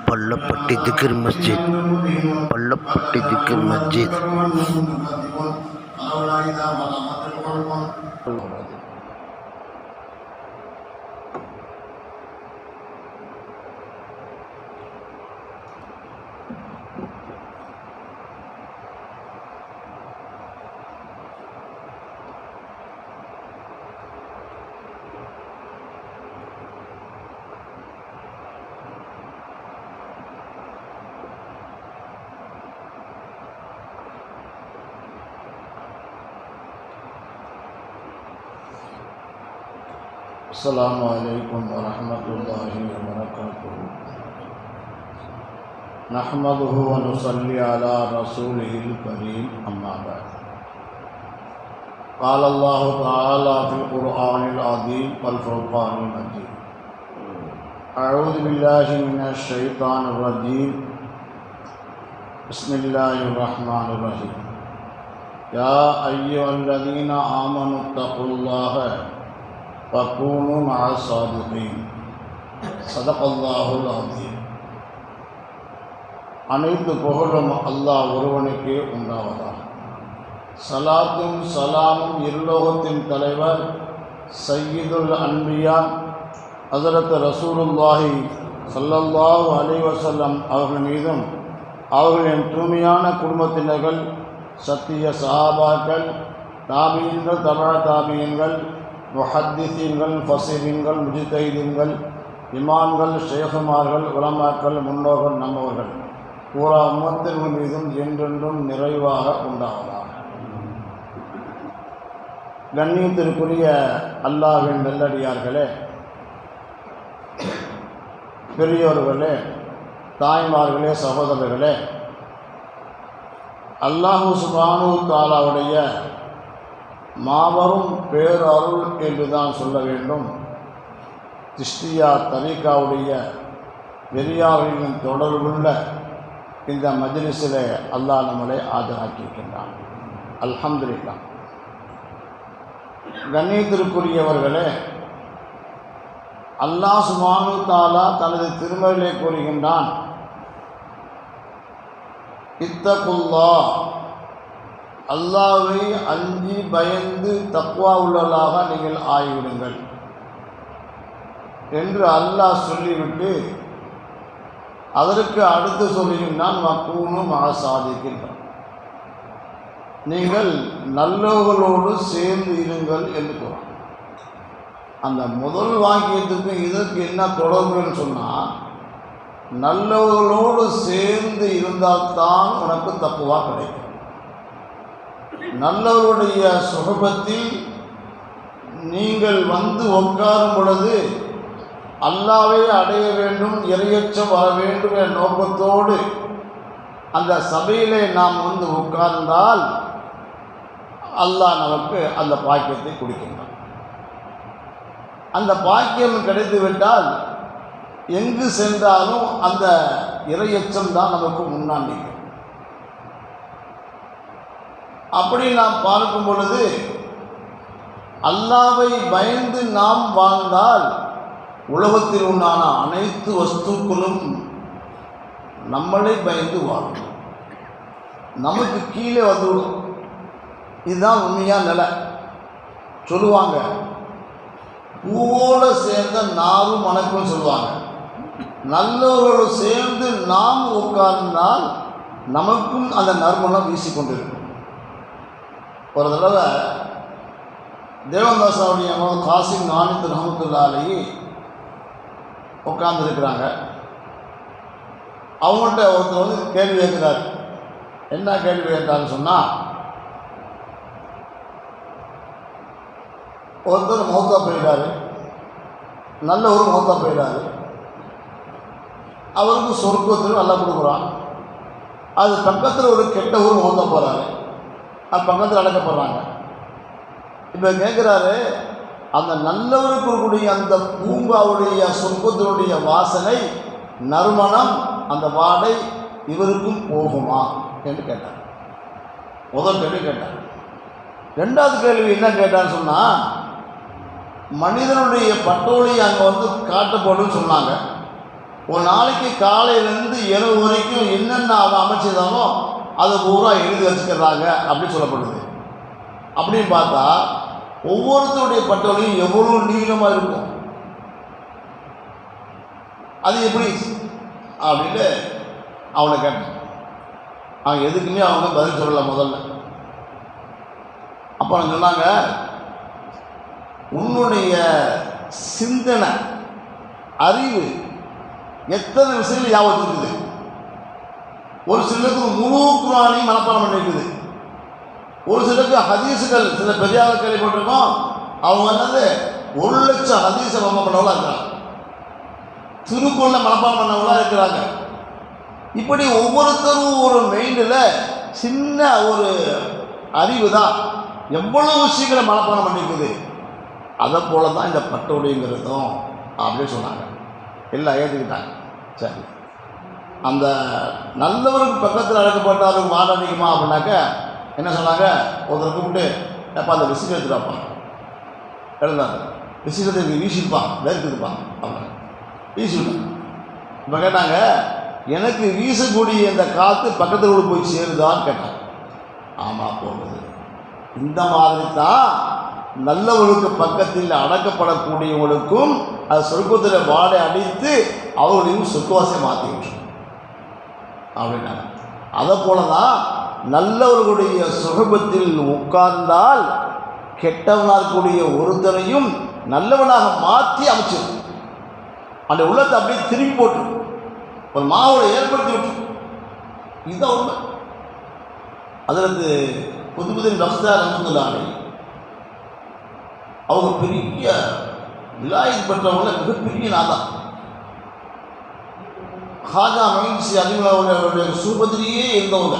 பள்ளப்பட்டி திக்ர் மஸ்ஜித் பள்ளப்பட்டி திக்ர் மஸ்ஜித் السلام عليكم ورحمة الله وبركاته نحمده ونصلي على رسوله الكريم أما بعد قال الله تعالى في القرآن العظيم والفرقان المجيد أعوذ بالله من الشيطان الرجيم بسم الله الرحمن الرحيم يا أيها الذين آمنوا اتقوا الله وكونوا مع الصادقين صدق الله العظيم. அனைத்து புகழும் அல்லாஹ் ஒருவனுக்கே உண்டாவதாக. சலாத்தும் சலாமும் இருலோகத்தின் தலைவர் சய்யிதுல் அன்பியா ஹஸரத் ரசூலுல்லாஹி ஸல்லல்லாஹு அலைஹி வஸல்லம் அவர்கள் மீதும் அவர்களின் தூய்மையான குடும்பத்தினர்கள் சத்திய சஹாபாக்கள் தாபீன்கள் தபா தாபீன்கள் முஹத்திஸீன்கள் ஃபஸீரீன்கள் முஜ்தஹிதீன்கள் இமாம்கள் ஷேகுமார்கள் உலமாக்கள் முன்னோர்கள் நம்மவர்கள் பூரா உம்மத்தின் மீதும் என்றென்றும் நிறைவாக உண்டாவதாக. கண்ணியத்திற்குரிய அல்லாஹ்வின் நல்லடியார்களே, பெரியோர்களே, தாய்மார்களே, சகோதரர்களே, அல்லாஹ் சுப்ஹானஹு வ தஆலாவுடைய மாபெரும் பேரருள் என்றுதான் சொல்ல வேண்டும். திஷ்டியா தரீகாவுடைய வெறியாளர்களின் தொடர்புள்ள இந்த மஜ்லிஸிலே அல்லாஹ் நம்மளை ஆஜராக்கியிருக்கின்றான். அல்ஹம்துலில்லாஹ். கண்ணியத்திற்குரியவர்களே, அல்லாஹ் சுப்ஹானஹு வ தஆலா தனது திருமறையிலே கூறுகின்றான், இத்தகுல்லாஹ், அல்லாஹ்வை அஞ்சி பயந்து தக்வா உள்ளவர்களாக நீங்கள் ஆகிவிடுங்கள் என்று அல்லாஹ் சொல்லிவிட்டு அதற்கு அடுத்து சொல்லுகின்றான், வக்கூனு மஅ ஸாதிகீன், நீங்கள் நல்லவர்களோடு சேர்ந்து இருங்கள் என்று கூறான். அந்த முதல் வாக்கியத்துக்கு இதற்கு என்ன தொடர்புன்னு சொன்னால், நல்லவர்களோடு சேர்ந்து இருந்தால்தான் உனக்கு தக்குவா கிடைக்கும். நல்லவருடைய சுகபத்தில் நீங்கள் வந்து உட்காரும் பொழுது அல்லாஹ்வை அடைய வேண்டும், இறையச்சம் வர வேண்டும் என்ற நோக்கத்தோடு அந்த சபையிலே நாம் வந்து உட்கார்ந்தால் அல்லாஹ் நமக்கு அந்த பாக்கியத்தை கொடுக்கின்றான். அந்த பாக்கியம் கிடைத்துவிட்டால் எங்கு சென்றாலும் அந்த இறையச்சம் தான் நமக்கு முன்னாடி. அப்படி நாம் பார்க்கும் பொழுது அல்லாஹ்வை பயந்து நாம் வாழ்ந்தால் உலகத்தில் உண்டான அனைத்து வஸ்துக்களும் நம்மளை பயந்து வாழும், நமக்கு கீழே வந்துவிடும். இதுதான் உண்மையான நிலை. சொல்லுவாங்க, பூவோடு சேர்ந்த நாரும் மணக்கும் சொல்லுவாங்க. நல்லவர்களோடு சேர்ந்து நாம் உட்கார்ந்தால் நமக்கும் அந்த நறுமணம் வீசிக்கொண்டிருக்கும். ஒரு தடவை தேவதாசாவுடைய மகன் காசிம் நானித் ரஹ்மத்துல்லாஹி அலைஹி உட்கார்ந்துருக்கிறாங்க. அவங்கள்ட்ட ஒருத்தர் வந்து கேள்வி கேட்குறாரு. என்ன கேள்வி கேட்டான்னு சொன்னால், ஒருத்தர் மௌத்தா போயிட்டார், நல்ல ஒரு மௌத்தா போயிட்டார், அவருக்கு சொர்க்கத்தில் நல்லா கொடுக்குறான். அது பக்கத்தில் ஒரு கெட்ட ஊர் மௌத்தா போகிறாரு, அது பக்கத்தில் அடக்கப்படுறாங்க. இப்போ கேட்குறாரு, அந்த நல்லவருக்கு இருக்கக்கூடிய அந்த பூங்காவுடைய சொர்க்கத்தினுடைய வாசனை நறுமணம் அந்த வாடை இவருக்கும் போகுமா என்று கேட்டார். முதல் கேள்வி கேட்டார். ரெண்டாவது கேள்வி என்ன கேட்டான்னு சொன்னால், மனிதனுடைய பட்டோலி அங்கே வந்து காட்டப்படுன்னு சொன்னாங்க. ஒரு நாளைக்கு காலையிலேருந்து இரவு வரைக்கும் என்னென்ன அவன் அமைச்சதானோ அதை பூரா எழுதி வச்சுக்கிறாங்க அப்படின்னு சொல்லப்படுது. அப்படின்னு பார்த்தா ஒவ்வொருத்தருடைய பட்டோலையும் எவ்வளோ நீளமாக இருக்கும், அது எப்படி அப்படின்னு அவனை கேட்டான். அவன் எதுக்குமே அவங்க பதில் சொல்லலை முதல்ல. அப்போ அவங்க சொன்னாங்க, உன்னுடைய சிந்தனை அறிவு எத்தனை விஷயங்கள் ஞாபகம் இருக்குது. ஒரு சிலருக்கு முழு குர்ஆனையும் மனப்பாடம் பண்ணிருக்குது, ஒரு சிலருக்கு ஹதீஸுகள் சில பெரியார் கேள்விப்பட்டிருக்கோம், அவங்க வந்து 1,00,000 ஹதீஸை மனப்பாடம் பண்ணவங்களா இருக்கிறாங்க, திருக்குறளை மனப்பாடம் பண்ணவங்களா இருக்கிறாங்க. இப்படி ஒவ்வொருத்தரும் ஒரு மைண்டில் சின்ன ஒரு அறிவு தான் எவ்வளோ விஷயங்களை மனப்பாடம் பண்ணியிருக்குது. அதை போல தான் இந்த பட்டோடைங்கிறதும் அப்படின்னு சொன்னாங்க. எல்லாம் ஏற்றுக்கிட்டாங்க. சரி, அந்த நல்லவருக்கு பக்கத்தில் அழைக்கப்பட்டாலும் மாறடிக்குமா அப்படின்னாக்க என்ன சொன்னாங்க, ஒருத்தரை கூப்பிட்டு எப்போ அந்த விசில் எடுத்துட்டாப்பா எழுந்தாங்க, விசில் எடுத்து வீசிருப்பான் வேர்க்குதுப்பான் அப்படின்னு வீசிவிட்டாங்க. இப்போ கேட்டாங்க, எனக்கு வீசக்கூடிய இந்த காற்று பக்கத்தில் போய் சேருதான்னு கேட்டாங்க. ஆமாம் போகுது. இந்த மாதிரி தான் நல்லவர்களுக்கு பக்கத்தில் அடக்கப்படக்கூடியவங்களுக்கும் அது சொர்க்கத்தில் வாடை அடித்து அவர்களையும் சொர்க்கவாசை மாற்றி விட்டுரும் அப்படின்னாங்க. அதை போல தான் நல்லவர்களுடைய சுகபத்தில் உட்கார்ந்தால் கெட்டவனாக இருக்கக்கூடிய ஒருத்தரையும் நல்லவனாக மாற்றி அமைச்சிடும். அந்த உள்ளத்தை அப்படியே திரும்பி போட்டு ஒரு மாவோட ஏற்படுத்தி விட்டு. இதுதான் உண்மை. அதற்கு புதுபுதின் ரஃப்தார் ரஹ்மத்துல்லாஹி அவங்க பெரிய விலாயத் பெற்றவங்கள மிகப்பெரிய நாதா. ஹாஜா மகிழ்ச்சி அதிகமாவுடைய சூபத்திலேயே இருந்தவங்க,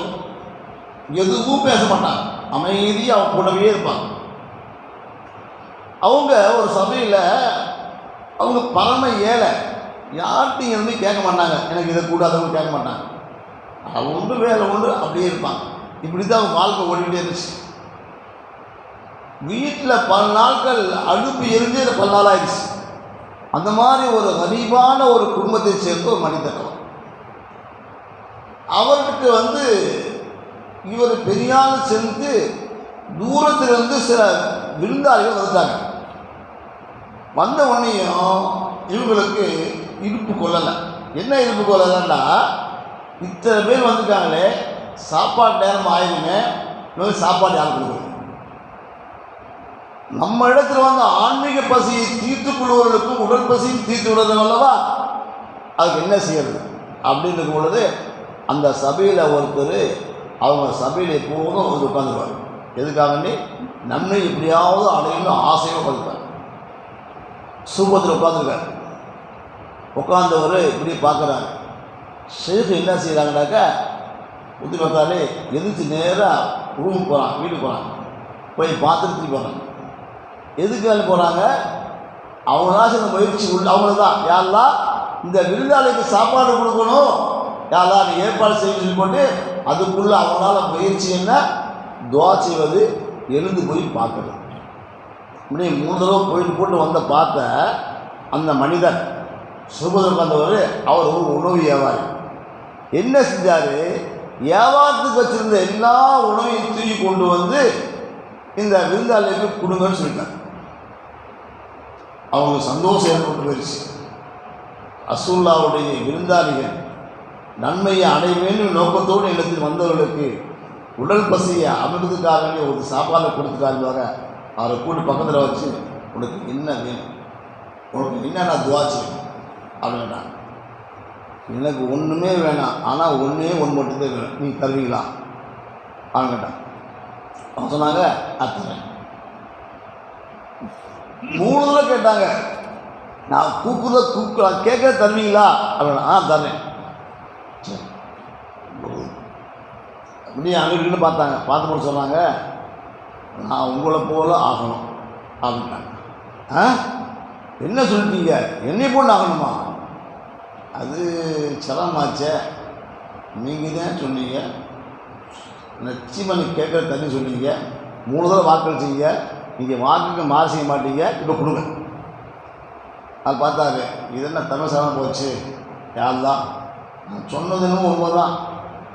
எதுவும் பேச மாட்டாங்க, அமைதியாக அவங்க கூடவே இருப்பாங்க. அவங்க ஒரு சபையில் அவங்க பரம ஏழை, யார்கிட்டையும் இருந்து கேட்க மாட்டாங்க, எனக்கு இதை கூட அதை கேட்க மாட்டாங்க, அவங்க உண்டு வேலை உண்டு அப்படியே இருப்பாங்க. இப்படி தான் அவங்க வாழ்க்கை ஓடிக்கிட்டே இருந்துச்சு. வீட்டில் பல நாட்கள் அடுப்பு எரிஞ்சு பல நாள் ஆயிடுச்சு. அந்த மாதிரி ஒரு கரீபான ஒரு குடும்பத்தை சேர்ந்த ஒரு மனிதர். அவருக்கு வந்து இவர் பெரியால் சென்று தூரத்திலிருந்து சில விருந்தாளிகள் வந்துட்டாங்க. வந்த உடனேயும் இவங்களுக்கு இடுப்பு கொள்ளலை. என்ன இடுப்பு கொள்ளலைன்னா, இத்தனை பேர் வந்துட்டாங்களே, சாப்பாடு நேரம் ஆயிடுங்க, இவங்க சாப்பாடு யாரும் கொடுக்குறது. நம்ம இடத்துல வந்து ஆன்மீக பசியை தீர்த்துக் கொள்வர்களுக்கும் உடல் பசியும் தீர்த்து விடுறது அல்லவா, அதுக்கு என்ன செய்யறது அப்படின்னு இருக்கும் பொழுது அந்த சபையில் ஒருத்தர் அவங்க சபையில் எப்போதும் வந்து உட்காந்துருவார். எதுக்காகன்னு நன்மை எப்படியாவது அடையணும் ஆசையாக உட்காந்துருப்பார். சூப்பத்தில் உட்காந்துருக்கார். உட்காந்தவர் இப்படி பார்க்குறாரு. ஷேஃப் என்ன செய்கிறாங்கனாக்கா, புத்தி பார்த்தாலே எதிர்த்து நேராக ரூமுக்கு போகிறான், வீட்டுக்கு போகிறாங்க, போய் பார்த்துட்டு போகிறாங்க. எதுக்காக போகிறாங்க, அவங்களாம் சில முயற்சி உள்ள அவங்களுக்கு தான், யாரெல்லாம் இந்த விருந்தாளிக்கு சாப்பாடு கொடுக்கணும், யாரெல்லாம் நீ ஏற்பாடு செய்ய சொல்லி போட்டு அதுக்குள்ளே அவங்களால முயற்சி என்ன துவா செய்வது, எழுந்து போய் பார்க்குறது. இப்படி 3 தடவை போயிட்டு போட்டு வந்த பார்த்த அந்த மனிதர் சுபதற்கு வந்தவர், அவர் ஒரு உணவு வியாபாரி. என்ன செஞ்சார், வியாபாரத்துக்கு வச்சுருந்த எல்லா உணவையும் தூக்கி கொண்டு வந்து இந்த விருந்தாளிக்கு கொடுங்கன்னு சொல்லிட்டார். அவங்க சந்தோஷம் ஏற்பட்டு போயிடுச்சு. ரசூலுல்லாஹ்வுடைய விருந்தாளிகள் நன்மையை அடைய வேண்டும் நோக்கத்தோடு இடத்தில் வந்தவர்களுக்கு உடல் பசியை அமைப்பதற்காக ஒரு சாப்பாடு கொடுத்துக்காருவாங்க. அவரை கூட்டு பக்கத்தில் வச்சு, உனக்கு என்ன வேணும், உனக்கு என்னென்ன துவா செய்யணும் அப்படின்னா, எனக்கு ஒன்றுமே வேணாம், ஆனால் ஒன்றே ஒன்று மட்டும்தான் வேணும், நீ தருவீங்களா அப்படின்னு கேட்டான். அவங்க சொன்னாங்க, அத்தனை 3 தடவை கேட்டாங்க. நான் கூப்பிட்ற கேட்க தருவீங்களா அப்படின்னா, தரேன். சரி, அப்படியே அங்கிட்டு பார்த்தாங்க. பார்த்து போட்டு சொன்னாங்க, நான் உங்களை போல ஆகணும் அப்படின்னாங்க. என்ன சொல்லிட்டீங்க, என்னை போட்டு ஆகணுமா, அது சிரமமாச்சே, நீங்கள் தான் சொன்னீங்க, நிச்சயமாக நீ கேட்குற தண்ணி சொன்னீங்க, 3 தடவை வாக்களிச்சிங்க, நீங்கள் வாக்குக்கு மாறு செய்ய மாட்டீங்க, இப்போ கொடுங்க. அது பார்த்தாரு, இது என்ன தமிழ் போச்சு யாரெல்லாம் நான் சொன்னதுன்னு உண்மைதான்,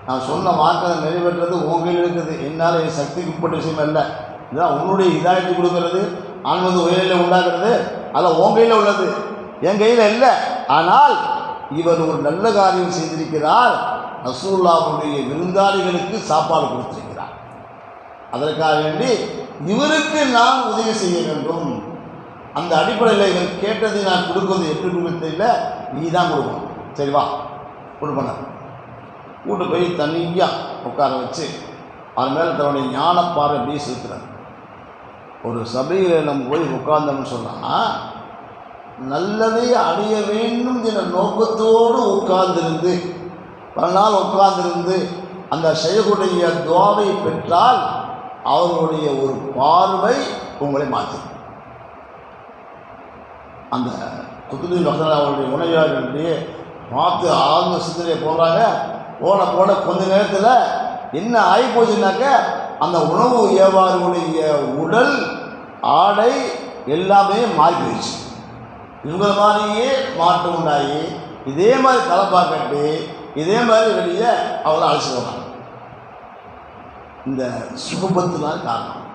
நான் சொன்ன வார்த்தை நிறைவேற்றுறது உன் கையில் இருக்குது, என்னால் என் சக்திக்கு உட்பட்ட விஷயம் இல்லை. இதுதான் உன்னுடைய இதாயத்தை கொடுக்கறது, ஆன்மீக உயரில் உண்டாக்குறது, அதில் உன் கையில் உள்ளது, என் கையில் இல்லை. ஆனால் இவர் ஒரு நல்ல காரியம் செய்திருக்கிறார், ரசூலுல்லாஹ்வுடைய விருந்தாளிகளுக்கு சாப்பாடு கொடுத்திருக்கிறார். அதற்காக வேண்டி இவருக்கு நான் உதவி செய்ய வேண்டும். அந்த அடிப்படையில் இவர் கேட்டதை நான் கொடுக்குறது எப்படி கொடுக்க தெரியல, நீ தான் கொடுக்கணும், சரிவா கொடுப்பன. கூட்டு போய் தனியாக உட்கார வச்சு அவர் மேலே தன்னுடைய ஞானப்பாறை அப்படி செலுத்துறார். ஒரு சபையில் நம்ம போய் உட்கார்ந்தோம்னு சொன்னால் நல்லதை அடைய வேண்டும் என்ற நோக்கத்தோடு உட்கார்ந்திருந்து பல நாள் உட்கார்ந்திருந்து அந்த ஷைகுடைய துஆவை பெற்றால் அவர்களுடைய ஒரு பார்வை உங்களை மாற்றும். அந்த குத்துபுல் மக்தூம் அவருடைய உணவியாளர்களுடைய பார்த்து ஆழ்ந்த சிந்தனையை போடுறாங்க. போன கொஞ்ச நேரத்தில் என்ன ஆகி போச்சுன்னாக்க அந்த உணவு வியாபாரிகளுடைய உடல் ஆடை எல்லாமே மாறி போயிடுச்சு. இவங்க மாதிரியே மாற்றம் உண்டாகி இதே மாதிரி தலைப்பாக்கட்டு இதே மாதிரி வெளியே அவளை அழைச்சிடுவாங்க. இந்த சுகபத்துனால் காரணம்.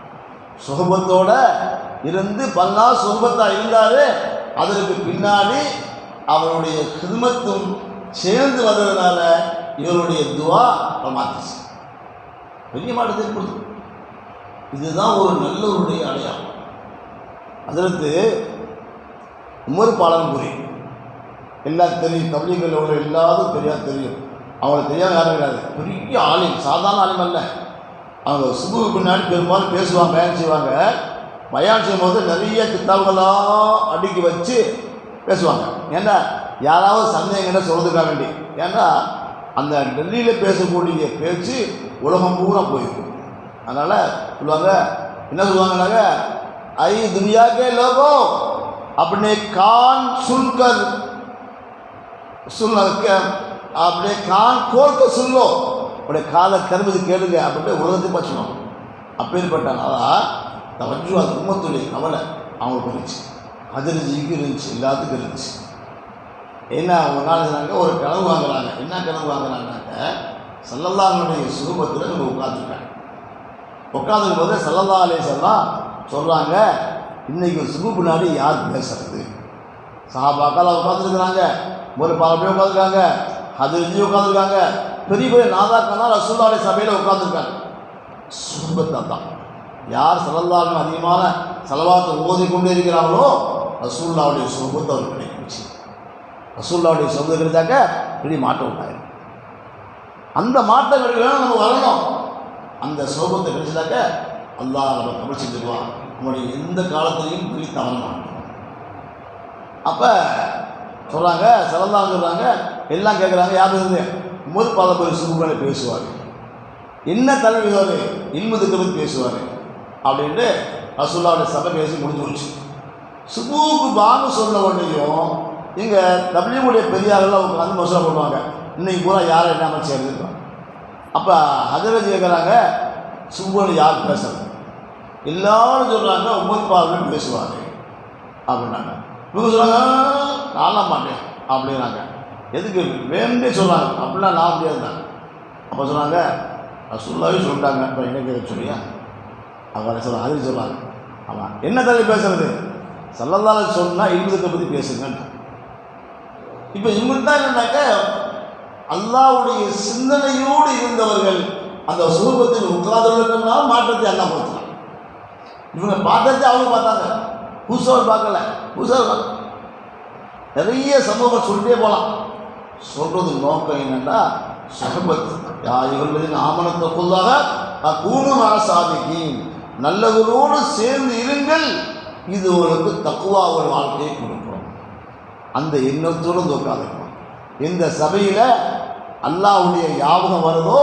சுகபத்தோட இருந்து பல்லா சுகபத்தாக இருந்தார். அதற்கு பின்னாடி அவருடைய ஹிதுமத்தும் சேர்ந்து வந்ததுனால இவருடைய துவா மாற்றிச்சு, பெரிய மாற்றத்தை கொடுத்து. இதுதான் ஒரு நல்லவருடைய அடையாளம். அதற்கு உமர் பாலன்புரி எல்லாம் தெரியும், தப்லீகில் உள்ள எல்லாரும் தெரியும். அவங்களுக்கு தெரியாத யாரும் கிடையாது. பெரிய ஆலிம், சாதாரண ஆலிம் அல்ல. அவங்க சுபுக்கு பின்னாடி பெரும்பாலும் பேசுவாங்க, பயான் செய்வாங்க. பயான் செய்யும்போது நிறைய கித்தாபுகளாக அடுக்கி வச்சு பேசுவாங்க. ஏன்னா யாராவது சந்தேகங்களை சொல்றதுக்காக வேண்டி. ஏன்னா அந்த டெல்லியில் பேசக்கூடிய பேச்சு உலகம் பூரா போயிருக்கும். அதனால் சொல்லுவாங்க, என்ன சொல்லுவாங்கன்னாக்க ஐ துனியாக்கே லோகோ अपने कान सुनकर अपने कान खोल कर सुन लो, अपने காலை கருவது கேளுங்க அப்படின்ட்டு உலகத்தை பச்சுவாங்க. அப்பேற்பட்டாங்க. அதான் தவற்று அது உம்மத்துடைய கவலை அவங்களுக்கு இருந்துச்சு, அதிர்ச்சிக்கு இருந்துச்சு, எல்லாத்துக்கும் இருந்துச்சு. என்ன ஒரு நாள் இருந்தாங்க, ஒரு கனவு வாங்குறாங்க. என்ன கனவு வாங்குறாங்கனாக்க ஸல்லல்லாஹுடைய சுரூபத்தில் நம்ம உட்காந்துருக்காங்க. உட்காந்துக்கும் போது ஸல்லல்லாஹு அலைஹி வஸல்லம் சொல்கிறாங்க, இன்றைக்கி சுபு பின்னாடி யார் பேசுறது? சஹாபாக்கள் உட்காந்துருக்குறாங்க, ஒரு பல பேர் உட்காந்துருக்காங்க, ஹஜ்ரஜி உட்காந்துருக்காங்க, பெரிய பெரிய நாதாக்கள்லாம் ரசூலுல்லாஹ்வுடைய சபையில் உட்காந்துருக்காங்க. சுபத்தை தான் யார் ஸல்லல்லாஹு அதிகமான ஸலவாத்தை ஓதிக்கொண்டே இருக்கிறாங்களோ ரசூலுல்லாஹ்வுடைய சுபத்தை அவர் கிடைக்கிச்சு. ரசூலுல்லாஹ்வுடைய சுபத்தை கிடைச்சாக்க பெரிய மாற்றம் உண்டாயிரும். அந்த மாற்றம் கிடைக்கணும், நம்ம வரணும். அந்த சுபத்தை கிடைச்சதாக்க அல்லாஹ் நம்ம கபல் செஞ்சுருவான். நம்முடைய எந்த காலத்திலையும் சொல்லி தவற மாட்டோம். அப்போ சொல்கிறாங்க, ஸல்லல்லாஹு சொல்கிறாங்க, எல்லாம் கேட்குறாங்க, யார் இருந்து உமர் பல பேர் சுபுகளை பேசுவார், என்ன தலைமை இல்முதுக்கு பற்றி பேசுவார் அப்படின்ட்டு ரசூலுல்லாஹ்வுடைய சபை பேசி முடிஞ்சு போச்சு. சுபுக்கு பாங்கு சொன்ன உடனேயும் இங்கே தப்லீகுடைய பெரியாரெல்லாம் உட்காந்து மசூரா பண்ணுவாங்க, இன்னைக்கு பூரா யாரை என்ன சேர்ந்துருக்கோம். அப்போ ஹஜ்ரஜி கேட்குறாங்க, சுபுன்னு யார் பேசுறது? எல்லாரும் சொல்கிறாங்க உமர் பாலன் பேசுவார் அப்படின்னாங்க. இவங்க சொல்கிறாங்க நான்லாம் மாட்டேன் அப்படின்னாங்க. எதுக்கு வேணும்னே சொல்கிறாங்க, அப்படிலாம் நான் முடியாதுனாங்க. அப்போ சொன்னாங்க ரசூலுல்லாஹி சொல்லிட்டாங்க, இப்போ என்ன கேட்க சொல்லியா அவங்க சொல்கிறாங்க. அதுக்கு சொல்கிறாங்க, ஆமாம் என்ன தலை பேசுறது? ஸல்லல்லாஹு அலைஹி சொன்னால் இல்முதுக்கை பற்றி பேசுங்கன்னு. இப்போ இவங்களுக்கு தான் என்னன்னாக்க அல்லாஹ்வுடைய சிந்தனையோடு இருந்தவர்கள் அந்த சுரூபத்தில் உட்கார்ந்தவர்களுக்கெல்லாம் மாற்றத்தை அல்லாஹ் கொடுத்தாங்க. இவங்க பார்த்ததை அவங்க பார்த்தாங்க, புதுசாக பார்க்கல, புதுசாக நிறைய சம்பவங்கள் சொல்லிட்டே போகலாம். சொல்கிறது நோக்கம் என்னென்னா சுஹபத் இவர்களின் ஆமனத்துக்குள்ளாக கூணும் சாதிக்கு நல்லவரோடு சேர்ந்து இருங்கள், இது உங்களுக்கு தக்குவா ஒரு வாழ்க்கையை கொடுக்கும். அந்த எண்ணத்தோடு உட்காந்துக்கணும். எந்த சபையில் அல்லாஹ்வுடைய ஞாபகம் வருதோ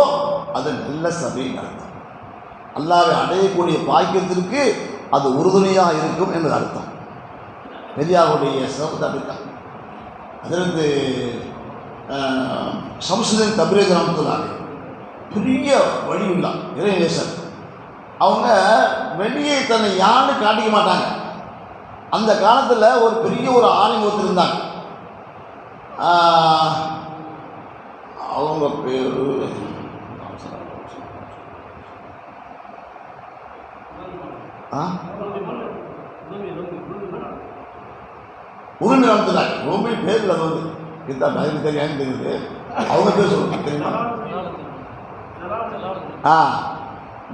அது நல்ல சபை நடத்தும். அல்லாஹ்வை அடையக்கூடிய பாக்கியத்திற்கு அது உறுதுணையாக இருக்கும் என்பது அர்த்தம். பெரியாருடைய சிறப்பு அப்படித்தான். அதற்கு ஷம்சுதீன் தப்ரீஸ் ரஹ்மத்துல்லாஹி பெரிய வழியுள்ளா இறைநேசர். அவங்க வெளியே தன்னை யான்னு காட்டிக்க மாட்டாங்க. அந்த காலத்தில் ஒரு பெரிய ஒரு ஆலிம் ஒருத்தர் இருந்தாங்க. அவங்க பேர் உரிமை நடத்துறாங்க. ரொம்ப பேரில் அது வந்து கிதா எனக்கு தெரியாது தெரியுது. அவங்க பேர் சொல்லுங்க தெரியுமா?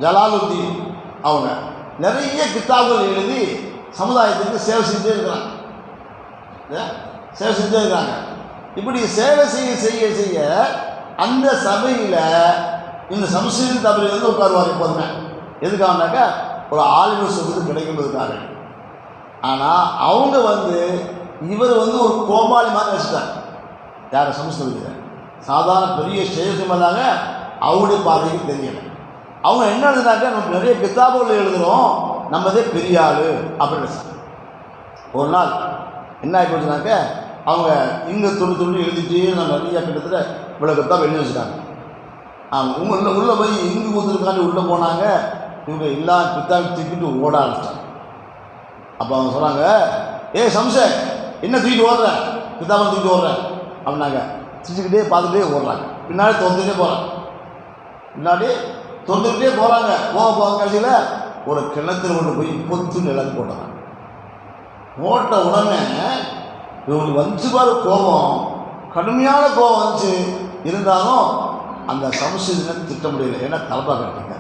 ஜலாலுத்தீன். அவங்க நிறைய கித்தாபுகள் எழுதி சமுதாயத்துக்கு சேவை செஞ்சே இருக்கிறாங்க. சேவை செஞ்சே இருக்கிறாங்க. இப்படி சேவை செய்ய செய்ய செய்ய அந்த சபையில் இந்த சம்சீன் தபரி வந்து உட்காருவார் எப்போதுமே. எதுக்காகனாக்கா ஒரு ஆளுநர் சொல்வது கிடைக்கும்போதுக்காக. ஆனால் அவங்க வந்து இவர் வந்து ஒரு கோபாலி மாதிரி வச்சுட்டாங்க. யாரை சம்ஸ்கிருதிக்கிற சாதாரண பெரிய சேஷமல்லாங்க அவருடைய பார்வைக்கு தெரியலை. அவங்க என்ன எழுதுனாக்க நம்ம நிறைய கித்தாபுகள் எழுதுகிறோம், நம்மதே பெரிய ஆள் அப்படின்னு. ஒரு நாள் என்ன ஆகி போச்சுனாக்க அவங்க இங்கே துண்டு எழுதிட்டு நான் நிறையா கிட்டத்தட்ட இவ்வளோ கித்தாப் எழுதி வச்சுட்டாங்க. உள்ளே போய் இங்கு ஊற்றுருக்காண்டி உள்ளே போனாங்க. இவங்க எல்லா கித்தாபையும் தூக்கிட்டு ஓட ஆரம்பிச்சிட்டாங்க. அப்போ அவங்க சொன்னாங்க, சம்சே என்ன தூக்கிட்டு ஓடுறேன், கித்தாபை தூக்கிட்டு ஓடுறேன் அப்படின்னாங்க. சிரிச்சுக்கிட்டே பார்த்துக்கிட்டே ஓடுறாங்க. பின்னாடி தொந்துக்கிட்டே போகிறாங்க. பின்னாடி தொந்துக்கிட்டே போகிறாங்க. போக கடைசியில் ஒரு கிணத்துல கொண்டு போய் பொத்து நிலத்து போட்டாங்க. போட்ட உடனே இவங்களுக்கு வந்துச்சு பாரு கோபம், கடுமையான கோபம் வந்துச்சு. இருந்தாலும் அந்த சமஸ்கிருதினை திட்ட முடியல. ஏன்னா தலப்பா காட்டிங்க.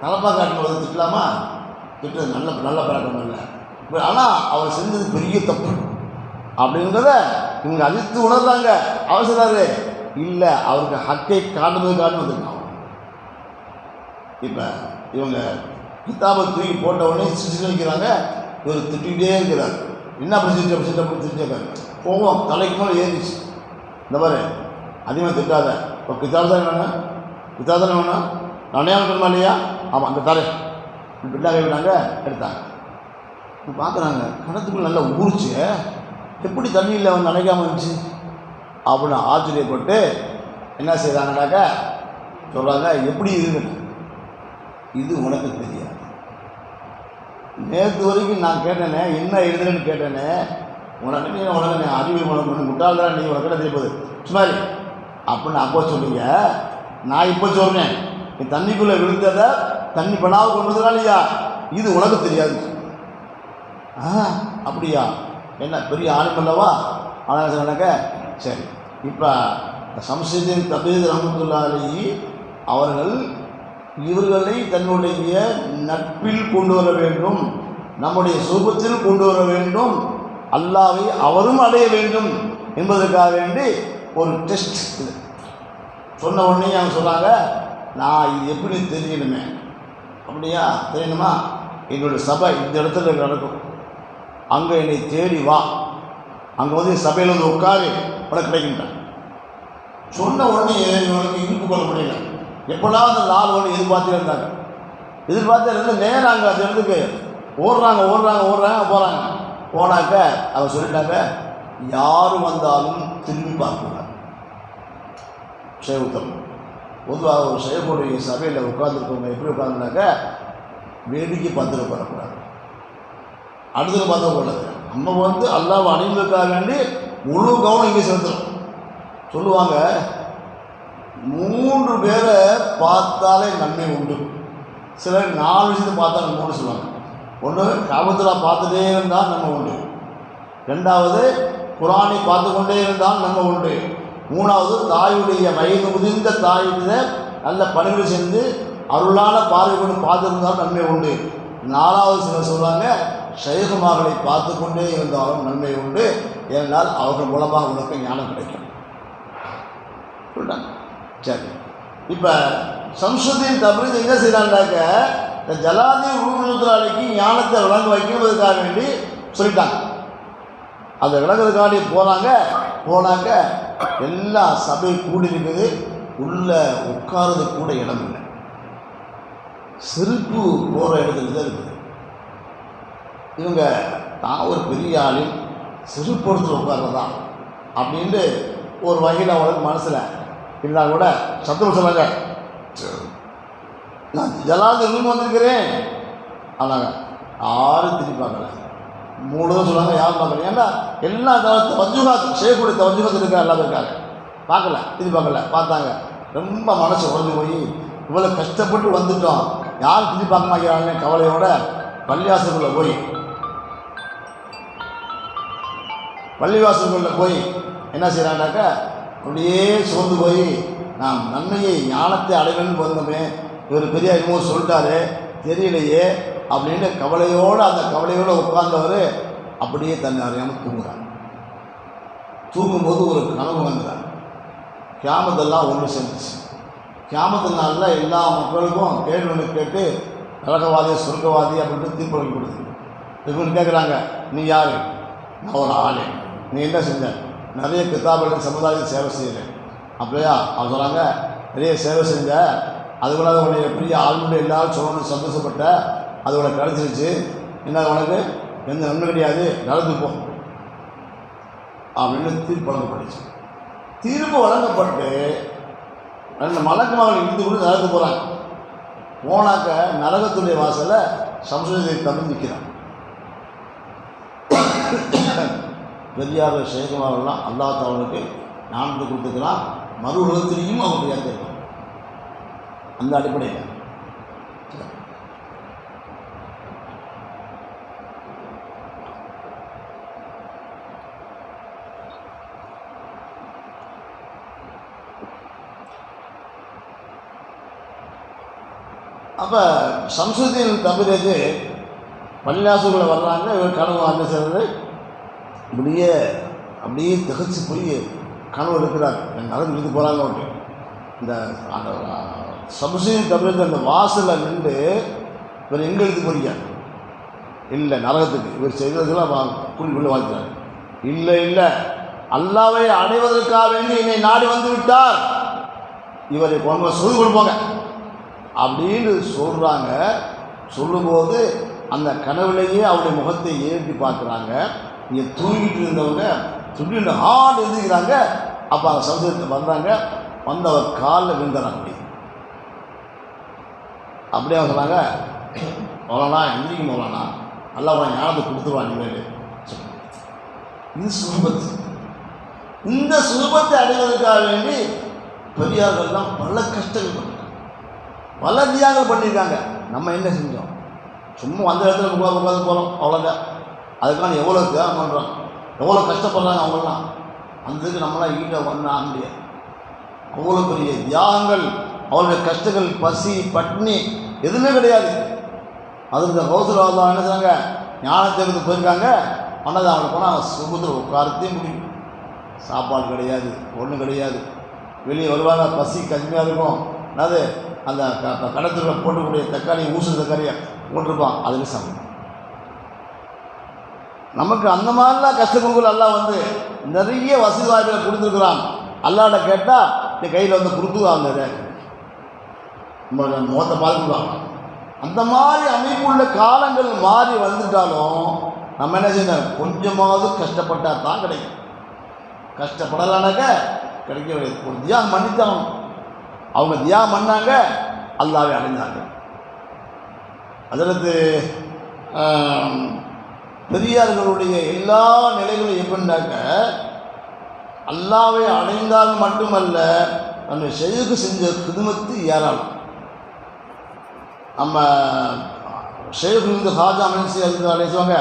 தலப்பா காட்டும்போது திட்டலாமா? திட்டது நல்ல பழக்கம் இல்லை. ஆனால் அவர் செஞ்சது பெரிய தப்பு அப்படிங்கிறத இவங்க அழித்து உணர்றாங்க. அவர் சொன்னாரு இல்லை, அவருக்கு ஹக்கை காட்டுறதுக்காக வந்துருக்காங்க. இப்போ இவங்க கித்தாபை தூக்கி போட்ட உடனே சிரிச்சு வைக்கிறாங்க. இவர் திட்டிகிட்டே இருக்கிறார். என்ன பிரச்சனை திட்டிருக்காரு. கோபம் தலைக்கு மேலே ஏறிச்சு. இந்த மாதிரி அதிகமாக திட்டாத, இப்போ கித்தாப் தானே வேணும், கித்தாப் தானே வேணும், நானே இருக்கணுமா இல்லையா? ஆமாம், அந்த தலை பின்னாக விட்டாங்க, எடுத்தாங்க. இப்போ பார்க்குறாங்க கிணத்துக்குள்ள நல்லா ஊறிச்சு. எப்படி தண்ணியில் அவன் நினைக்காம இருந்துச்சு அப்படின்னு ஆச்சரியப்பட்டு என்ன செய்கிறாங்கனாக்க சொல்கிறாங்க, எப்படி இருக்குது இது உனக்கு தெரியாது. நேற்று வரைக்கும் நான் கேட்டேனே, என்ன எழுதுறேன்னு கேட்டேனே, உனக்கு அறிவு உனக்கு முட்டாள்தான், நீ உனக்கு தெரியப்போது சுமாரி அப்படின்னு அப்போ சொன்னீங்க. நான் இப்போ சொல்கிறேன், நீ தண்ணிக்குள்ளே விழுந்ததை தண்ணி பணாவை கொண்டு இல்லையா, இது உனக்கு தெரியாது. அப்படியா, என்ன பெரிய ஆளுமல்லவா? ஆனால் சொன்னாக்க சரி. இப்போ சம்ஸ்கிருதின் தபீத் ரஹ்மத்துல்லாஹி அவர்கள் இவர்களை தன்னுடைய நட்பில் கொண்டு வர வேண்டும், நம்முடைய சுபத்தில் கொண்டு வர வேண்டும், அல்லாவை அவரும் அடைய வேண்டும் என்பதற்காக வேண்டி ஒரு டெஸ்ட் சொன்ன உடனே அவங்க சொல்கிறாங்க, நான் இது எப்படி தெரியணுமே. அப்படியா தெரியணுமா? என்னுடைய சபை இந்த இடத்துல நடக்கும், அங்கே என்னை தேடி வா, அங்கே வந்து சபையில் வந்து உட்காரு, உனக்கு கிடைக்கின்றான். சொன்ன உடனே இவனுக்கு இழுப்பு கொள்ள முடியல. எப்போல்லாம் அந்த 4 வருடம் எதிர்பார்த்தே இருந்தாங்க. எதிர்பார்த்து நேரம் அங்கே அந்த இடத்துக்கு ஓடுறாங்க போனாக்க அவர் சொல்லிட்டாங்க, யார் வந்தாலும் திரும்பி பார்க்கக்கூடாது. ஷேகுத்தம் பொதுவாக ஒரு ஷேகுடைய சபையில் உட்காந்துருக்கவங்க எப்படி உட்காந்துனாக்க வேடிக்கை பார்த்துட்டு போடக்கூடாது, அடுத்தது பார்த்துக்கூடாது. நம்ம வந்து அல்லாஹ்வை அணிவதற்காக வேண்டி முழு கவனம் இங்கே செலுத்துறோம். சொல்லுவாங்க, 3 பேரை பார்த்தாலே நன்மை உண்டு. சிலர் 4 விஷயத்தை பார்த்தா நன்மை சொல்லுவாங்க. ஒன்று காபத்துல்லா பார்த்துட்டே இருந்தால் நன்மை உண்டு, 2வது குரானை பார்த்து கொண்டே இருந்தால் நன்மை உண்டு, 3வது தாயுடைய வயது முதிர்ந்த தாயுடைய நல்ல பணிகள் செஞ்சு அருளான பார்வை கொண்டு பார்த்துருந்தாலும் நன்மை உண்டு, 4வது சிலர் சொல்லுவாங்க ஷைகுமார்களை பார்த்து கொண்டே இருந்தாலும் நன்மை உண்டு, ஏனால் அவர்கள் மூலமாக உனக்கு ஞானம் கிடைக்கும் சொல்லிட்டாங்க. சரி, இப்போ சம்ஸ்கிருதின் தப்ரீத் என்ன செய்யறாங்க, இந்த ஜலாலுத்தீன் ரூஹுல்லாஹிக்கு ஞானத்தை விளங்க வைக்கிறதுக்காக வேண்டி சொல்லிட்டாங்க. அதை விளங்குறதுக்காண்டி போனாங்க. எல்லா சபை கூடி இருக்குது, உள்ள உட்கார்றது கூட இடம் இல்லை, செருப்பு போகிற இடத்துல தான் இருக்குது. இவங்க தான் ஒரு பெரிய ஆளில் செருப்பு எடுத்து உட்கார்றதா அப்படின்ட்டு ஒரு வகையில் அவங்களுக்கு மனசில் இருந்தால் கூட சத்துரு சொன்னாங்க, நான் ஜலாலுத்தீன் ரூம் வந்திருக்கிறேன். ஆனாங்க யாரும் திரும்பி பார்க்கல. மூணு சொல்லுவாங்க யாரும் பார்க்கல. ஏன்னா எல்லா தவஜுகாத் ஷேக்குடைய தவஜுகாத் இருக்க எல்லாரும் இருக்காங்க. பார்க்கல, இது பார்க்கல, பார்த்தாங்க. ரொம்ப மனசு உடஞ்சு போய் இவ்வளோ கஷ்டப்பட்டு வந்துட்டோம், யாரும் திரும்பி பார்க்க மாட்டேங்கிறாங்கன்னு கவலையோட பள்ளிவாசல்களில் போய் என்ன செய்கிறாங்கனாக்கா, அப்படியே சோர்ந்து போய் நாம் நன்மையை ஞானத்தை அடைவேன்னு வந்தோமே, இவர் பெரிய என்னமோ சொல்லிட்டாரு தெரியலையே அப்படின்னு அந்த கவலையோடு உட்கார்ந்தவர் அப்படியே தன்னை அறியாமல் தூங்குறார். தூங்கும்போது ஒரு கனவு வந்துறார். கியாமத்தெல்லாம் ஒன்று சேர்ந்துச்சு. கியாமத்து நாளில் எல்லா மக்களுக்கும் கேள்வி கேட்டு நரகவாதி சொர்க்கவாதி அப்படின்ட்டு தீர்ப்பு கொடுத்து இவங்க கேட்குறாங்க, நீ யார்? நான் ஒரு ஆள். நீ என்ன செஞ்ச? நிறைய கிதாபுகள் சமுதாயத்தை சேவை செய்கிறேன். அப்படியா? அவங்க சொல்கிறாங்க, நிறைய சேவை செஞ்ச, அதுக்குள்ள உன்னுடைய பெரிய ஆளுநர் எல்லாரும் சொல்லணும்னு சந்தோஷப்பட்ட, அது உனக்கு கிடச்சிருச்சு. என்ன உனக்கு எந்த நன்மை கிடையாது, நடந்து போ அப்படின்னு தீர்ப்பு வழங்கப்பட்டுச்சு. தீர்ப்பு வழங்கப்பட்டு அந்த மலக்கு மகள் இருந்து கூட நடந்து போகிறாங்க. போனாக்க நரகத்துடைய வாசலில் சம்ஸ்கிருதத்தை தமிழ் நிற்கிறான். பெரியார் சேகமாவெல்லாம் அல்லாஹ் அவனுக்கு ஞானத்தை கொடுத்துக்கிறான். மறு உலகத்திலையும் அவனுக்கு ஏற்றிருக்கான். அந்த அடிப்படையில் அப்போ சம்ஸ்கிருதியில் தமிழது பள்ளியாசுகளை வர்றாங்க. இவர் கனவு அந்த செய்கிறது அப்படியே திகச்சு போய் கனவு எடுக்கிறார். நடந்து இது போகிறாங்க. இந்த அந்த சம்ஸ்கிருதி தமிழ் அந்த வாசலில் நின்று இவர் எங்கே எழுதி போறீங்க? இல்லை நரகத்துக்கு. இவர் செய்ததுக்கெல்லாம் குறிப்பிட்டு வாழ்த்துறாரு. இல்லை அல்லாவை அடைவதற்காக வேண்டி என்னை நாடி வந்து விட்டார், இவரை கொண்டு சொல்லி கொடுப்பாங்க அப்படின்னு சொல்கிறாங்க. சொல்லும்போது அந்த கனவுலேயே அவருடைய முகத்தை ஏற்றி பார்க்குறாங்க. இங்கே தூங்கிட்டு இருந்தவங்க துடின்னு ஹார்ட் எழுதிக்கிறாங்க. அப்போ அந்த சமுதாயத்தை வந்தாங்க. வந்தவர் காலில் விழுந்துறாங்க. அப்படியே அவங்க சொன்னாங்க, மௌலானா எந்திரிக்கும் மௌலானா, நல்லா அவன் ஞானத்தை கொடுத்துருவான் இனிமேல். இது சுரூபத்து. இந்த சுரூபத்தை அடைவதற்காக வேண்டி பெரியார்கள்லாம் பல கஷ்டங்கள் பண்ணிட்டாங்க, பல தியாகங்கள் பண்ணியிருக்காங்க. நம்ம என்ன செஞ்சோம்? சும்மா அந்த இடத்துல உட்காந்து போகிறோம், அவ்வளோதான். அதுக்கான எவ்வளோ தியாகம் பண்ணுறோம், எவ்வளோ கஷ்டப்படுறாங்க அவங்களாம். அந்த இதுக்கு நம்மளாம் ஈட்டாக ஒன்றும் ஆக முடியாது. அவ்வளோ பெரிய தியாகங்கள், அவருடைய கஷ்டங்கள், பசி பட்னி எதுவுமே கிடையாது. அது இந்த கௌசலவாதம் என்ன செய்றாங்க, ஞானத்தை எடுத்து போயிருக்காங்க. ஆனால் அவங்களை போனால் சுகத்தில் உட்காரத்தே முடியும். சாப்பாடு கிடையாது, ஒன்றும் கிடையாது. வெளியே வருவாங்க, பசி கம்மியாக இருக்கும். அதாவது அந்த கடத்தில் போட்டுக்கூடிய தக்காளி, ஊசு தக்காளியை போட்டிருப்பான், அதில் சாப்பிடும். நமக்கு அந்த மாதிரிலாம் கஷ்டங்கள் எல்லாம் வந்து நிறைய வசதி வாய்ப்புகளை கொடுத்துருக்குறான். அல்லாட்ட கேட்டால் நீ கையில் வந்து கொடுத்துவாங்க, முகத்தை பார்த்துக்குவாங்க. அந்த மாதிரி அமைப்புள்ள காலங்கள் மாறி வந்துட்டாலும் நம்ம என்ன செய்யணும்? கொஞ்சமாவது கஷ்டப்பட்டால் தான் கிடைக்கும். கஷ்டப்படலானாக்க கிடைக்க ஒரு தியாகம் பண்ணித்தான். அவங்க தியாகம் பண்ணாங்க, அல்லாவை அடைஞ்சாங்க. அதற்கு பெரியார்களுடைய எல்லா நிலைகளும் எப்படின்னாக்க, அல்லாவை அடைந்தால் மட்டுமல்ல, நம்ம ஷேக்கு செஞ்ச கிதுமத்து ஏராளம். நம்ம ஷேக் ஹாஜா மன்சி அழைச்சுவாங்க,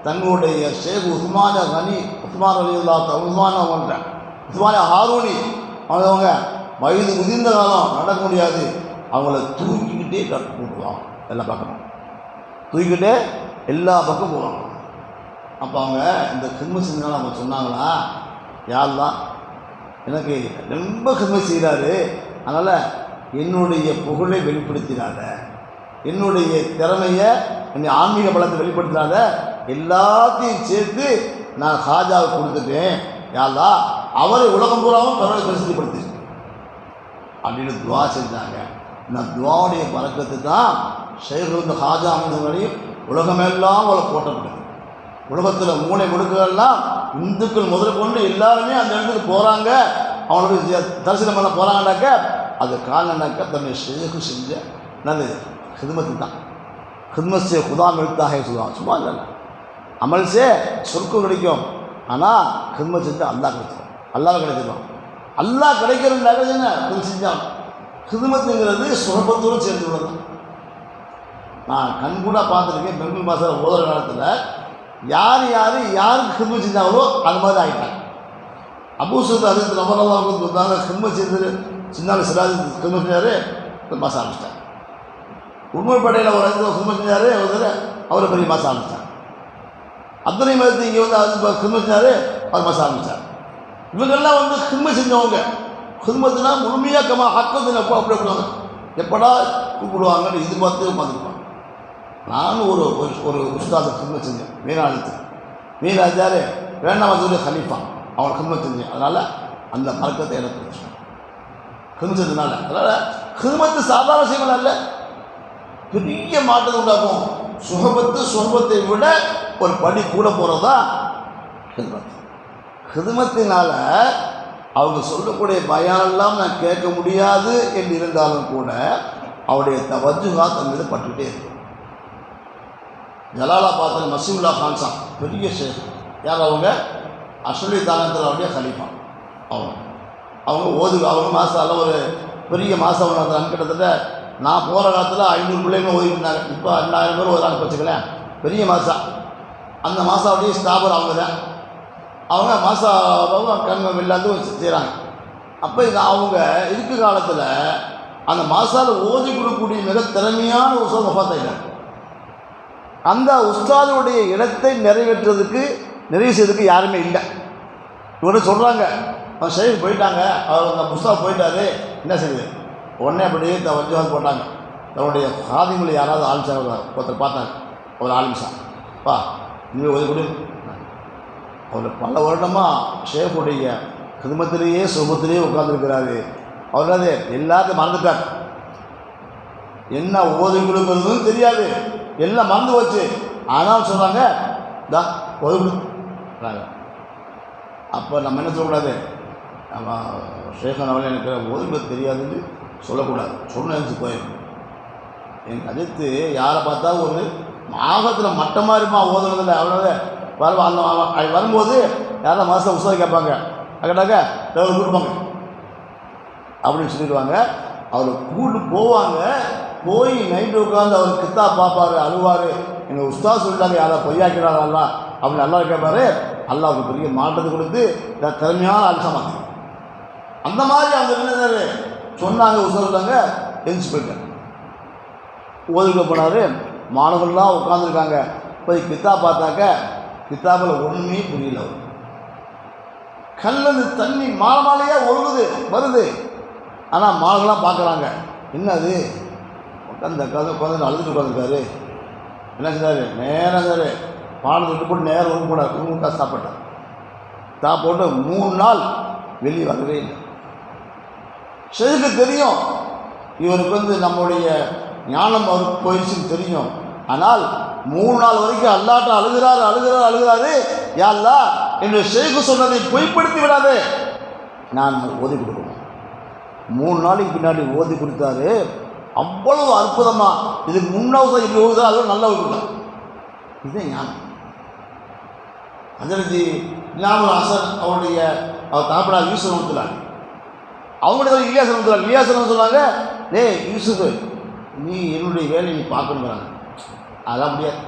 தங்களுடைய ஷேக் உஸ்மான கனி, உஸ்மான் அலி அல்லா, உஸ்மான் அவங்கள்ட்ட உஸ்மான ஹாரூனி அவங்க வயது முதிர்ந்த காலம் நடக்க முடியாது, அவங்கள தூக்கிக்கிட்டே போட்டுவாங்க. எல்லாம் பார்க்கணும், தூக்கிக்கிட்டே எல்லா பக்கம் போவாங்க. அப்போ அவங்க இந்த கிருமி செஞ்சாலும் அவங்க சொன்னாங்களா, யாரெல்லாம் எனக்கு ரொம்ப கிருமி செய்கிறாரு, அதனால் என்னுடைய புகழை வெளிப்படுத்தினாத, என்னுடைய திறமையை, என்னுடைய ஆன்மீக பலத்தை வெளிப்படுத்தினாத, எல்லாத்தையும் சேர்த்து நான் ஹாஜாவை கொடுத்துட்டேன், யாரா அவரை உலகம் பூராவும் பரவலை பிரசித்திப்படுத்தி அப்படின்னு துவா செஞ்சாங்க. இந்த துவாவுடைய பழக்கத்தை தான் ஷேக் இந்த ஹாஜா அமைந்தவர்களையும் உலகமெல்லாம் அவளை போட்டப்பட்டது. உலகத்தில் மூளை முடுக்குகள்லாம் இந்துக்கள் முதல் கொண்டு எல்லாருமே அந்த இடத்துக்கு போகிறாங்க, அவங்களுக்கு தரிசனம் பண்ண போகிறாங்கனாக்க அது காரணம்னாக்க தன்னுடைய ஷேக்கு செஞ்ச நல்லது ஹிதுமத்து தான். ஹிதுமத் சே குதாம் எழுத்தாக சொல்லுவாங்க, சும்மா இல்லை. அமல்சே சொர்க்கம் கிடைக்கும். ஆனால் ஹிதமத் செஞ்சால் அல்லாஹ் கிடைச்சிடும், அல்லாஹ் கிடைச்சிடும். அல்லாஹ் கிடைக்கிறதுனால என்ன இது செஞ்சான். ஹிதமத்துங்கிறது சுரபத்தோடு சேர்ந்து உள்ளது. நான் கண்கூட பார்த்துருக்கேன். பெண்கள் மாதம் ஓதுற காலத்தில் யாருக்கு ஹிதமத் செஞ்சாங்களோ அது மாதிரி ஆகிட்டாங்க. அபூ சுஃபியான் அதில் நபரெல்லாம் வந்து ஹிதமத் செஞ்சாலும் சிராஜ் ஹிதமத் செஞ்சார், மாசம் ஆரம்பிச்சிட்டாங்க. உண்மைப்படையில் ஒரு 5 வருஷம் ஹிதமத் செஞ்சார், அவரை பெரிய மாசம் ஆரம்பித்தார். அத்தனை மதத்தை இங்கே வந்து அது ஹிதமத் செஞ்சார், அவர் மாசம் ஆரம்பித்தார். இவங்கெல்லாம் வந்து ஹிதமத் செஞ்சவங்க. ஹிதமத்துனா முழுமையாக ஹக்கத்தில் அப்போ அப்படி கூடாது, எப்படா கூப்பிடுவாங்கன்னு எதிர்பார்த்து உட்காந்துருப்பாங்க. நானும் ஒரு உஸ்தாது ஹிதமத் செஞ்சேன். மீனாஜார் வேண்டாம் சொல்லி ஹலீஃபா அவனை ஹிதமத் செஞ்சேன். அதனால் அந்த மறக்கத்தை எனக்கு ஹிதமத் செஞ்சதுனால. அதனால் ஹிதமத்து சாதாரண விஷயங்கள் அல்ல, பெரிய மாற்றத்தை உண்டாக்கும். சுகபத்தை விட ஒரு படி கூட போகிறது தான் ஹிதமத். ஹிதமத்தினால அவங்க சொல்லக்கூடிய பயானெல்லாம் நான் கேட்க முடியாது என்று இருந்தாலும் கூட அவருடைய தவஜுகா தன் மீது பட்டுக்கிட்டே இருக்கும். ஜலாலாபாத்தில் மசீமுல்லா கான்சான் பெரிய ஷேக். யார் அவங்க? அஸ்லி தானத்தில் அவருடைய ஹலீஃபா. அவங்க மாதம் ஒரு பெரிய மாதம் வந்தாங்க. கிட்டத்தட்ட நான் போகிற காலத்தில் 500 பிள்ளைங்க ஓதிக்கிட்டாங்க. இப்போ 2000 பேர் ஓதுறாங்க வச்சுக்கலாம். பெரிய மாதம். அந்த மாதம் அப்படியே ஸ்டாபர் அவங்க தான். அவங்க மாதம் கண்மை எல்லாத்தையும் செய்கிறாங்க. அப்போ இது அவங்க இருக்க காலத்தில் அந்த மாசால ஓதி கொடுக்கக்கூடிய மிக திறமையான உஸ்தாத் வஃபாத்தாயிட்டாங்க. அந்த உஸ்தாதுடைய இடத்தை நிறைவு செய்யறதுக்கு யாருமே இல்லை. இவரு சொல்கிறாங்க, அவன் ஷேக் போயிட்டாங்க, அவர் அந்த உஸ்தாத் போயிட்டாரு, என்ன செய்யுது? உடனே அப்படியே வஜ்ஜாத் போட்டாங்க. தன்னுடைய காதிங்களை யாராவது ஆரம்பிச்சாங்க. ஒருத்தர் பார்த்தாங்க, ஒரு ஆரம்பிச்சான் பா இனிமேல் ஓதி கொடு. அவர் பல வருடமாக ஷேஃபுடைய ஹிதமத்திலேயே சுபத்திலேயே உட்கார்ந்துருக்கிறாரு. அவராது எல்லாத்தையும் மறந்துட்டார். என்ன ஓதி கொடுக்குறதுன்னு தெரியாது, எல்லாம் மறந்து வச்சு. ஆனால் சொல்கிறாங்க தா ஓதி கொடுக்குறாங்க. அப்போ நம்ம என்ன சொல்லக்கூடாது, நம்ம ஷேகன் அவர்கள் எனக்கு ஓதுகிறது தெரியாதுன்னு சொல்லக்கூடாது. சொன்ன போயிடும். எனக்கு அடுத்து யாரை பார்த்தா ஒரு மாகத்தில் மட்டமாக இருமா ஓதுனதில்லை. அவ்வளோவே வரும்போது யாரும் மாதம் உஸ்தாது கேட்பாங்க, கேட்டாக்க கொடுப்பாங்க அப்படின்னு சொல்லிடுவாங்க. அவர் கூட்டு போவாங்க. போய் நைட்டு உட்காந்து அவர் கித்தாப் பார்ப்பார், அழுவார். எங்கள் உஸ்தாத் சொல்லிட்டாங்க யாரை பொய்யாக்கிறாரா அப்படின்னு நல்லா கேட்பார். அல்லாவுக்கு பெரிய மாற்றத்தை கொடுத்து திறமையான அலசமாங்க. அந்த மாதிரி அவங்க என்ன சொன்னாங்க, உஸ்தாத் சொன்னாங்க, எழுந்து போயிட்டாங்க. ஓதுக்க போனார். மாணவர்கள்லாம் உட்காந்துருக்காங்க. போய் கித்தாப் பார்த்தாக்க கித்தாப்பில் ஒன்றுமே புரியல. அவர் கல்லது தண்ணி மாலையாக வருது. ஆனால் மாணவர்கள்லாம் பார்க்குறாங்க, என்னது உட்காந்து குழந்தை அழுதுட்டு உட்காந்துருக்காரு. என்ன செஞ்சார்? நேரம் இருந்தார். பாடத்தை விட்டு போட்டு நேரம் ரூமுக்கா சாப்பிட்டார். சாப்பிட்டு 3 நாள் வெளியே வரவே இல்லை. ஷேக்கு தெரியும் இவருக்கு வந்து நம்முடைய ஞானம் அவருக்கு போயிடுச்சுன்னு தெரியும். ஆனால் 3 நாள் வரைக்கும் அல்லாட்ட அழுகிறாரு. யா அல்லாஹ் என்னுடைய ஷேக்கு சொன்னதை பொய்ப்படுத்தி விடாது, நான் ஓதி கொடுக்கணும். 3 நாளைக்கு பின்னாடி ஓதி கொடுத்தாரு. அவ்வளவு அற்புதமாக. இதுக்கு முன்னாவது இப்படி ஓதுதா, அதுவும் நல்லா ஓதிட்டார். இதுதான் ஞானம். ஹஜ்ரத் இமாம் ஹசன் அவருடைய அவர் தாப்படா யூசுப் ரஹ்மத்துல்லாஹி, அவங்களுடைய இலியாஸ் ரஹ்மத்துல்லாஹி சொன்னாங்க, டேய் யூசுப், நீ என்னுடைய வேலையை நீ பார்க்கணுங்கிறாங்க. அதெல்லாம் முடியாது,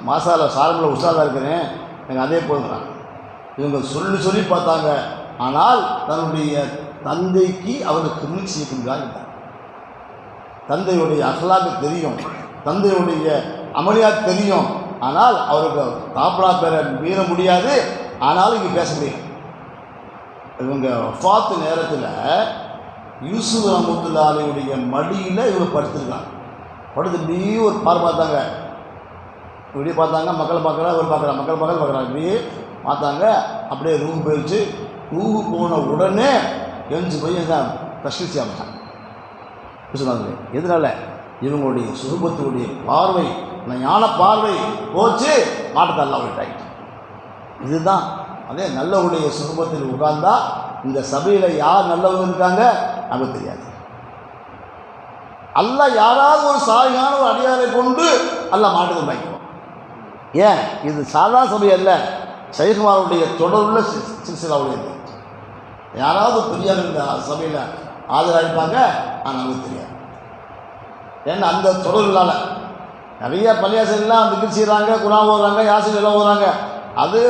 மாசால சாரமில் உஸ்தாதாக இருக்கிறேன், எனக்கு அதே போதுங்கிறாங்க. இவங்க சொல்லி பார்த்தாங்க. ஆனால் தன்னுடைய தந்தைக்கு அவருக்கு கிருமி செய்யப்படுகிறாங்க. தந்தையுடைய அகலாக்கு தெரியும், தந்தையுடைய அமளியாக தெரியும். ஆனால் அவருக்கு தாப்படா பேரை மீற முடியாது. ஆனாலும் இங்கே பேச முடியும். இவங்க வஃபாத் நேரத்தில் யூசுப் ரஹ்மத்துல்லாஹியுடைய மடியில் இவங்க படுத்துருக்காங்க. படுத்து இப்படியே ஒரு பார்த்தாங்க. இப்படி பார்த்தாங்க, மக்கள் பார்க்குறாங்க, ஒரு பார்க்குறாங்க, மக்கள் பார்க்குறாங்க. இப்படியே பார்த்தாங்க. அப்படியே ரூம் போயிடுச்சு. ரூம் போன உடனே எழுந்து போய் தஸ்லீஸ் ஆரம்பிச்சாங்க. சொன்னாங்க, எதனால்? இவங்களுடைய சுரூபத்துடைய பார்வை, ஞான பார்வை போச்சு, மாற்றத்தை எல்லாம் விட்டாயிட்டு. இதுதான் அதே நல்லவருடைய சுரூபத்தில் உட்கார்ந்தா இந்த சபையில் யார் நல்லவங்க இருக்காங்க நமக்கு தெரியாது. அல்லாஹ் யாராவது ஒரு சாலிகான ஒரு அடியாரை கொண்டு அல்லாஹ் மாற்றத்தை வாங்கிக்குவோம். ஏன் இது சாதா சபை அல்ல, ஷைகுமாருடைய தொடருள்ள சில்சிலாவுடையது. யாராவது பெரியார் இந்த சபையில் ஆதரவளிப்பாங்க, ஆனால் நமக்கு தெரியாது. ஏன்னா அந்த தொடர்களால் நிறைய பள்ளியாசலாம் திக்ர் செய்கிறாங்க, குரான் ஓதுறாங்க, யாசின் எல்லாம் ஓதுறாங்க. அது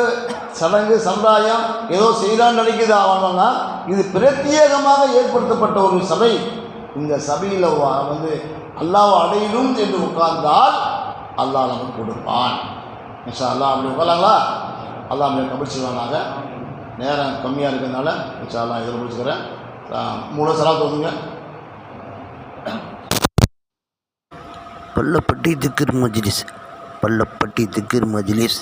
சடங்கு சமுதாயம் ஏதோ செய்யலான்னு நினைக்குது ஆகணும்னா, இது பிரத்யேகமாக ஏற்படுத்தப்பட்ட ஒரு சபை. இந்த சபையில் வந்து அல்லாஹ் அடையணும் என்று உட்கார்ந்தால் அல்லாஹ் நமக்கு கொடுப்பான். இன்ஷா அல்லாஹ் அப்படி உட்காரங்களா? அல்லாஹ் அப்படி கபல் செய்வானாக. நேரம் கம்மியாக இருக்கிறதுனால இன்ஷா அல்லாஹ் இதில் முடிச்சுக்கிறேன். 3 சலாத் ஓதுங்க. பள்ளப்பட்டி திக்ர் மஜ்லிஸ், பள்ளப்பட்டி திக்ர் மஜ்லிஸ்.